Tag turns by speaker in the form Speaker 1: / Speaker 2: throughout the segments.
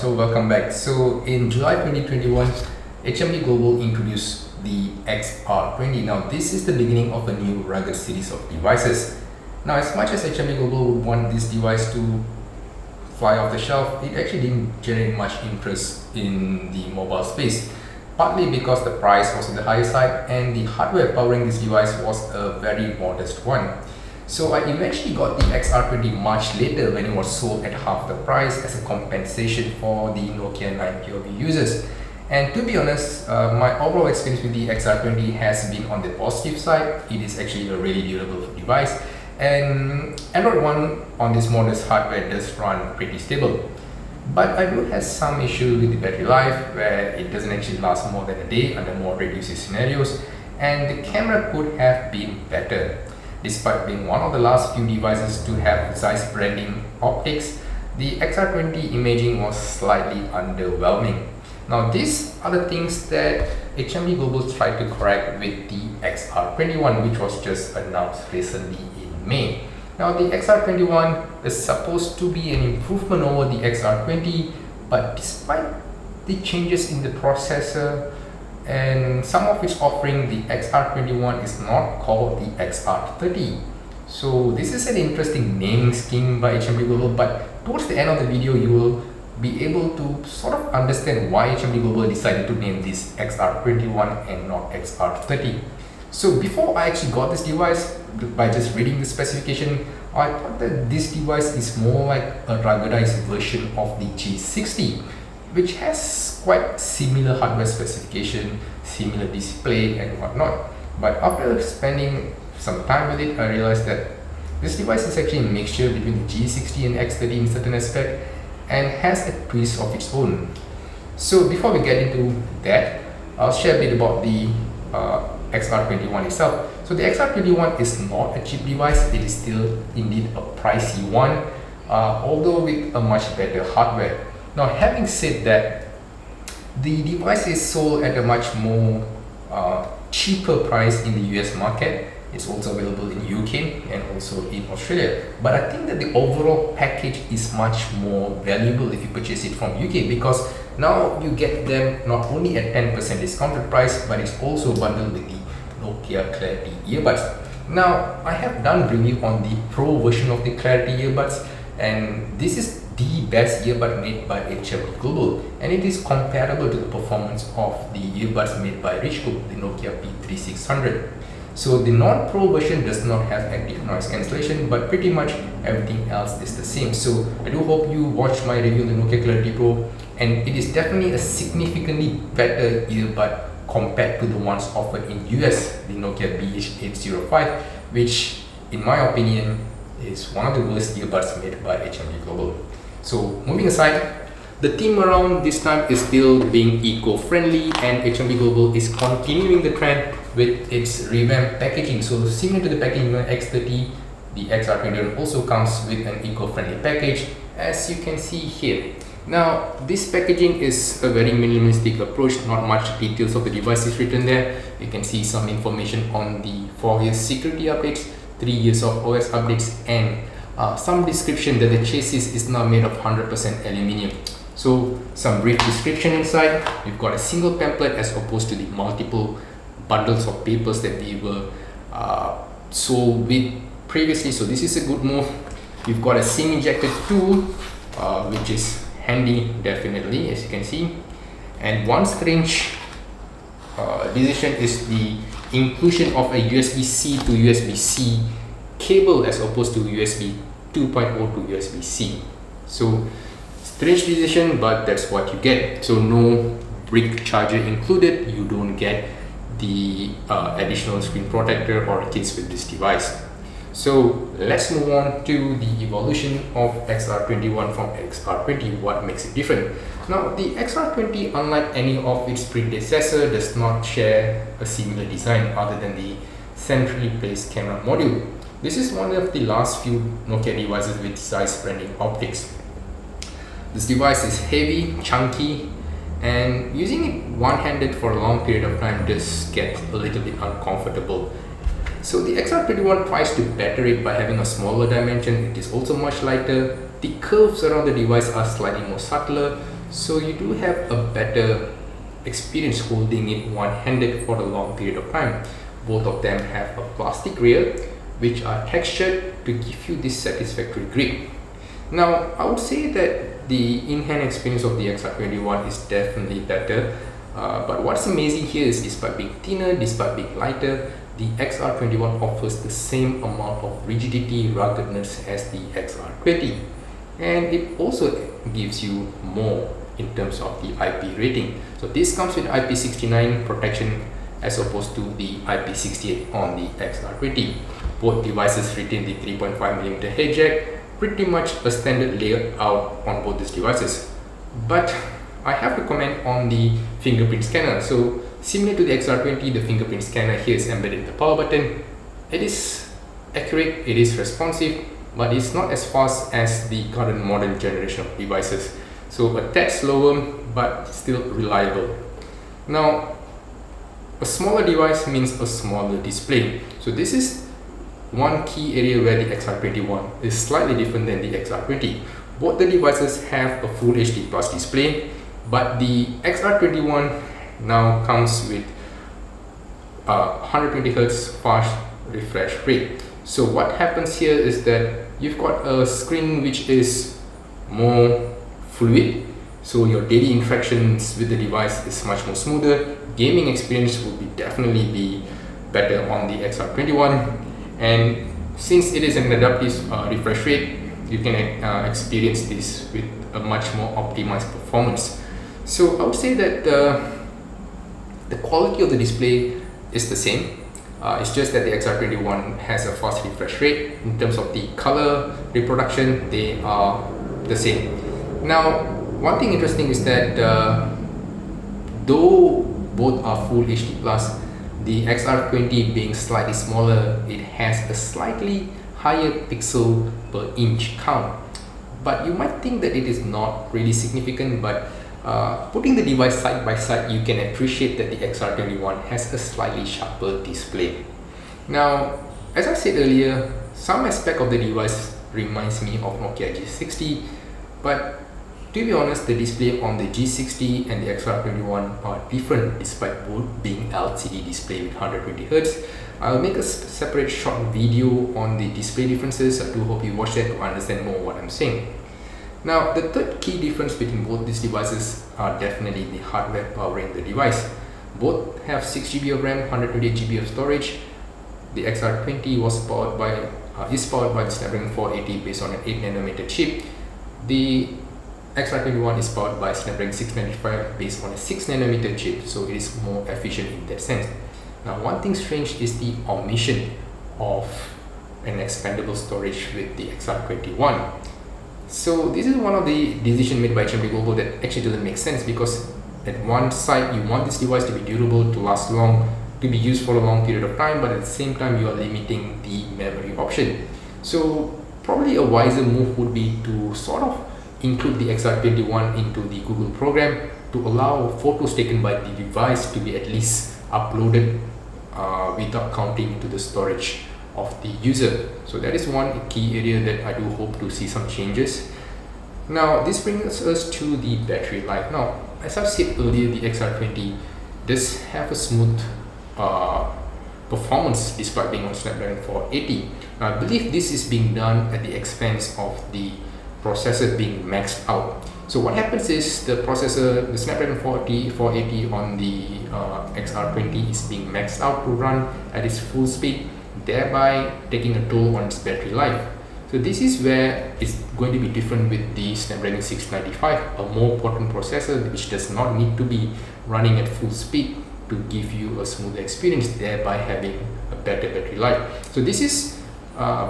Speaker 1: so welcome back. So in July 2021, HMD Global introduced the XR20. Now this is the beginning of a new rugged series of devices. Now as much as HMD Global would want this device to fly off the shelf, it actually didn't generate much interest in the mobile space. Partly because the price was on the higher side and the hardware powering this device was a very modest one. So I eventually got the XR20 much later when it was sold at half the price as a compensation for the Nokia 9POV users. And to be honest, my overall experience with the XR20 has been on the positive side. It is actually a really durable device, and Android One on this modest hardware does run pretty stable. But I do have some issue with the battery life, where it doesn't actually last more than a day under more reduced scenarios, and the camera could have been better. Despite being one of the last few devices to have Zeiss branding optics, the XR20 imaging was slightly underwhelming. Now these are the things that HMD Global tried to correct with the XR21, which was just announced recently in May. Now the XR21 is supposed to be an improvement over the XR20, but despite the changes in the processor and some of its offering, the XR21 is not called the XR30. So this is an interesting naming scheme by HMD Global, but towards the end of the video you will be able to sort of understand why HMD Global decided to name this XR21 and not XR30. So before I actually got this device, by just reading the specification, I thought that this device is more like a ruggedized version of the G60, which has quite similar hardware specification, similar display and whatnot. But after spending some time with it, I realized that this device is actually a mixture between the G60 and X30 in certain aspect and has a twist of its own. So before we get into that, I'll share a bit about the XR21 itself. So the XR21 is not a cheap device, it is still indeed a pricey one, although with a much better hardware. Now having said that, the device is sold at a much more cheaper price in the US market. It's also available in UK and also in Australia. But I think that the overall package is much more valuable if you purchase it from UK, because now you get them not only at 10% discounted price, but it's also bundled with the Nokia Clarity earbuds. Now I have done review on the Pro version of the Clarity earbuds, and this is the best earbud made by HMD Global, and it is comparable to the performance of the earbuds made by Richco, the Nokia P3600. So the non-Pro version does not have active noise cancellation, but pretty much everything else is the same. So I do hope you watch my review on the Nokia Clarity Pro, and it is definitely a significantly better earbud compared to the ones offered in US, the Nokia XR21, which in my opinion is one of the worst earbuds made by HMD Global. So moving aside, the theme around this time is still being eco-friendly, and HMD Global is continuing the trend with its revamped packaging. So similar to the packaging on X30, the XR21 also comes with an eco-friendly package, as you can see here. Now this packaging is a very minimalistic approach, not much details of the device is written there. You can see some information on the 4 years security updates, 3 years of OS updates, and some description that the chassis is now made of 100% aluminium. So some brief description inside. We've got a single pamphlet as opposed to the multiple bundles of papers that we were sold with previously. So this is a good move. We've got a SIM injector tool, which is handy definitely, as you can see. And one strange decision is the inclusion of a USB-C to USB-C cable as opposed to USB 2.0 to USB-C. So strange decision, but that's what you get. So no brick charger included. You don't get the additional screen protector or case with this device. So let's move on to the evolution of XR21 from XR20. What makes it different? Now the XR20, unlike any of its predecessor, does not share a similar design other than the centrally placed camera module. This is one of the last few Nokia devices with Zeiss branding optics. This device is heavy, chunky, and using it one-handed for a long period of time does get a little bit uncomfortable. So the XR21 tries to better it by having a smaller dimension. It is also much lighter. The curves around the device are slightly more subtler. so you do have a better experience holding it one-handed for a long period of time. Both of them have a plastic rear which are textured to give you this satisfactory grip. Now I would say that the in-hand experience of the XR21 is definitely better, but what's amazing here is despite being thinner, despite being lighter, the XR21 offers the same amount of rigidity, ruggedness as the XR20, and it also gives you more in terms of the IP rating. So this comes with IP69 protection as opposed to the IP68 on the XR20. Both devices retain the 3.5mm head jack, pretty much a standard layout on both these devices. But I have to comment on the fingerprint scanner. So similar to the XR20, the fingerprint scanner here is embedded in the power button. It is accurate, it is responsive, but it's not as fast as the current modern generation of devices. So a tad slower, but still reliable. Now, a smaller device means a smaller display. So this is one key area where the XR21 is slightly different than the XR20. Both the devices have a Full HD Plus display, but the XR21 now comes with 120Hz fast refresh rate. So what happens here is that you've got a screen which is more fluid, so your daily interactions with the device is much more smoother. Gaming experience will definitely be better on the XR21, and since it is an adaptive refresh rate, you can experience this with a much more optimized performance. So I would say that the quality of the display is the same. It's just that the XR21 has a fast refresh rate. In terms of the color reproduction, they are the same. Now, one thing interesting is that though both are Full HD Plus, the XR20 being slightly smaller, it has a slightly higher pixel per inch count. But you might think that it is not really significant, but putting the device side by side, you can appreciate that the XR21 has a slightly sharper display. Now, as I said earlier, some aspect of the device reminds me of Nokia G60, but to be honest, the display on the G60 and the XR21 are different despite both being LCD display with 120Hz. I'll make a separate short video on the display differences. I do hope you watch that to understand more what I'm saying. Now, the third key difference between both these devices are definitely the hardware powering the device. Both have 6GB of RAM, 128GB of storage. The XR20 is powered by the Snapdragon 480 based on an 8nm chip. The XR21 is powered by Snapdragon 695 based on a 6nm chip, so it is more efficient in that sense. Now, one thing strange is the omission of an expandable storage with the XR21. So this is one of the decisions made by HMD Global that actually doesn't make sense, because at one side you want this device to be durable, to last long, to be used for a long period of time, but at the same time you are limiting the memory option. So probably a wiser move would be to sort of include the XR21 into the Google program to allow photos taken by the device to be at least uploaded without counting into the storage of the user. So that is one key area that I do hope to see some changes. Now, this brings us to the battery life. Now, as I've said earlier, the XR20 does have a smooth performance despite being on Snapdragon 480. Now, I believe this is being done at the expense of the processor being maxed out. So what happens is the processor, the Snapdragon 480 on the XR20 is being maxed out to run at its full speed, thereby taking a toll on its battery life. So this is where it's going to be different with the Snapdragon 695, a more potent processor which does not need to be running at full speed to give you a smooth experience, thereby having a better battery life. So this is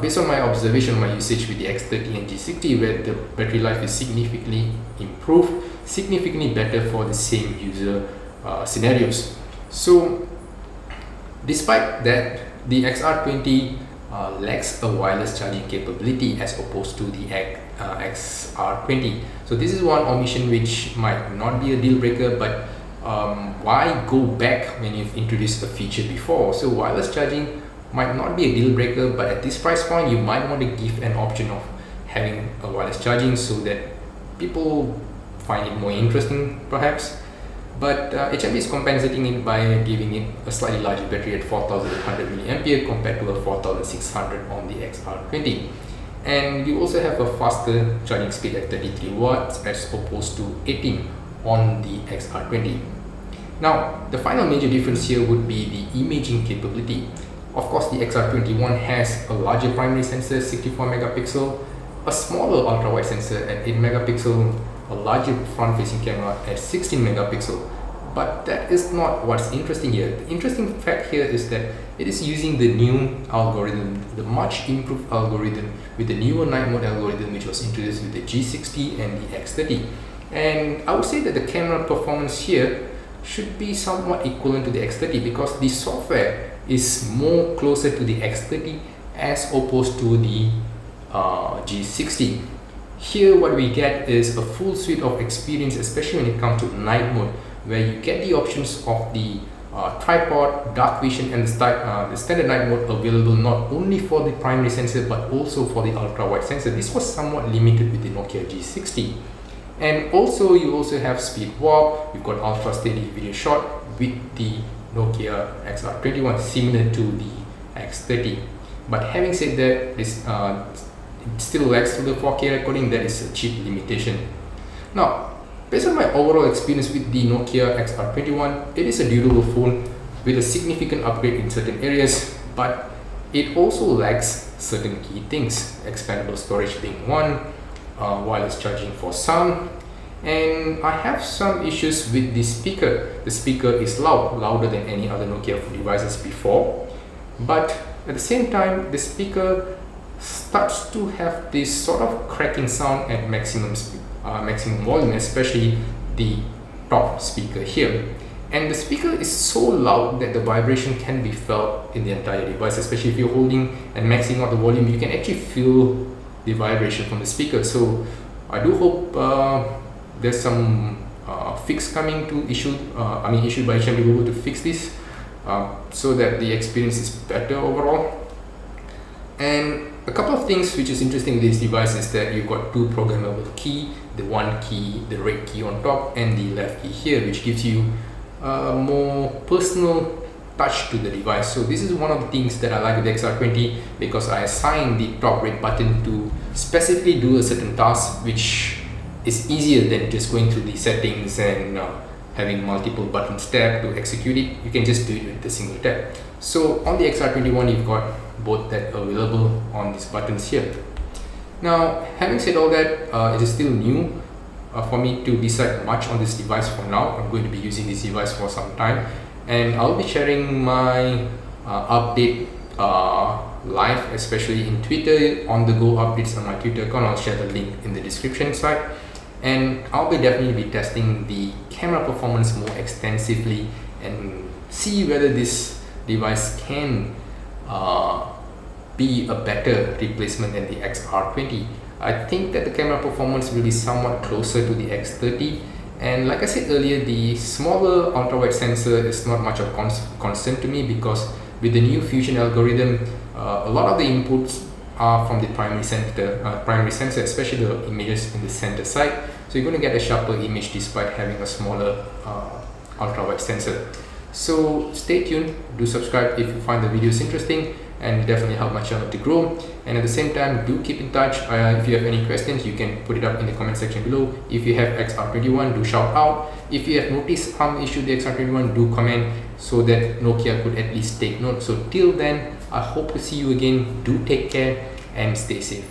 Speaker 1: based on my observation, my usage with the X30 and G60, where the battery life is significantly improved, significantly better for the same user scenarios. So despite that, the XR20 lacks a wireless charging capability as opposed to the XR20. So this is one omission which might not be a deal breaker, but why go back when you've introduced a feature before? So wireless charging might not be a deal breaker, but at this price point you might want to give an option of having a wireless charging so that people find it more interesting perhaps. But HMD is compensating it by giving it a slightly larger battery at 4800 mAh compared to a 4600 on the XR20. And you also have a faster charging speed at 33 watts as opposed to 18 on the XR20. Now, the final major difference here would be the imaging capability. Of course, the XR21 has a larger primary sensor, 64 megapixel, a smaller ultra-wide sensor at 8 megapixel, a larger front-facing camera at 16 megapixel. But that is not what's interesting here. The interesting fact here is that it is using the new algorithm, the much improved algorithm with the newer night mode algorithm which was introduced with the G60 and the X30. And I would say that the camera performance here should be somewhat equivalent to the X30 because the software is more closer to the X30 as opposed to the G60. Here what we get is a full suite of experience, especially when it comes to night mode, where you get the options of the tripod, dark vision and the standard night mode available not only for the primary sensor but also for the ultra wide sensor. This was somewhat limited with the Nokia G60. And also you also have speed warp, you've got ultra steady video shot with the Nokia XR21 similar to the X30. But having said that, this it still lacks to the 4K recording. That is a cheap limitation. Now, based on my overall experience with the Nokia XR21, it is a durable phone with a significant upgrade in certain areas, but it also lacks certain key things, expandable storage being one, wireless charging for some, and I have some issues with the speaker. The speaker is loud, louder than any other Nokia devices before, but at the same time the speaker starts to have this sort of cracking sound at maximum volume, especially the top speaker here. And the speaker is so loud that the vibration can be felt in the entire device, especially if you're holding and maxing out the volume. You can actually feel the vibration from the speaker. So I do hope there's some fix coming to issued by HMD Global to fix this so that the experience is better overall. And a couple of things which is interesting with this device is that you've got two programmable key, the one key, the red key on top, and the left key here, which gives you more personal touch to the device. So this is one of the things that I like with the XR20 because I assign the top red button to specifically do a certain task, which is easier than just going through the settings and having multiple buttons tapped to execute it. You can just do it with a single tap. So on the XR21 you've got both that available on these buttons here. Now, having said all that, it is still new for me to decide much on this device for now. I'm going to be using this device for some time, and I'll be sharing my update live, especially in Twitter, on the go updates on my Twitter account. I'll share the link in the description side, and I'll be definitely be testing the camera performance more extensively and see whether this device can be a better replacement than the XR20. I think that the camera performance will be somewhat closer to the X30, and like I said earlier, the smaller ultra-wide sensor is not much of concern to me because with the new fusion algorithm, a lot of the inputs are from the primary sensor, especially the images in the center side. So you're going to get a sharper image despite having a smaller ultra-wide sensor. So stay tuned, do subscribe if you find the videos interesting, and definitely help my channel to grow. And at the same time, do keep in touch. If you have any questions, you can put it up in the comment section below. If you have XR21, do shout out. If you have noticed some issue with the XR21, do comment so that Nokia could at least take note. So till then, I hope to see you again. Do take care and stay safe.